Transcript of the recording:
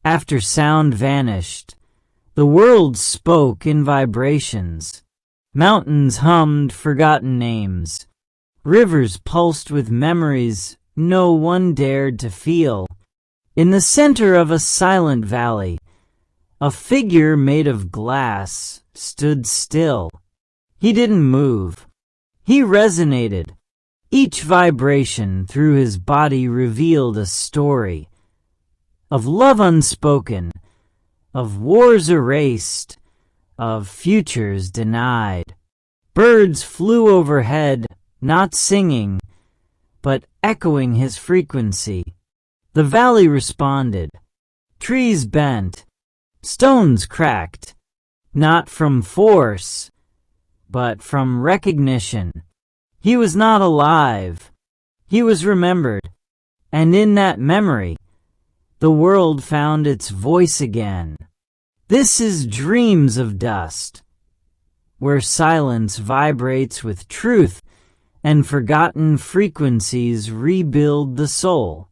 After sound vanished, the world spoke in vibrations. Mountains hummed forgotten names. Rivers pulsed with memories no one dared to feel. In the center of a silent valley, a figure made of glass stood still. He didn't move. He resonated. Each vibration through his body revealed a story of love unspoken, of wars erased, of futures denied. Birds flew overhead, not singing, but echoing his frequency. The valley responded. Trees bent, stones cracked, not from force, but from recognition. He was not alive. He was remembered. And in that memory, the world found its voice again. This is Dreams of Dust, where silence vibrates with truth and forgotten frequencies rebuild the soul.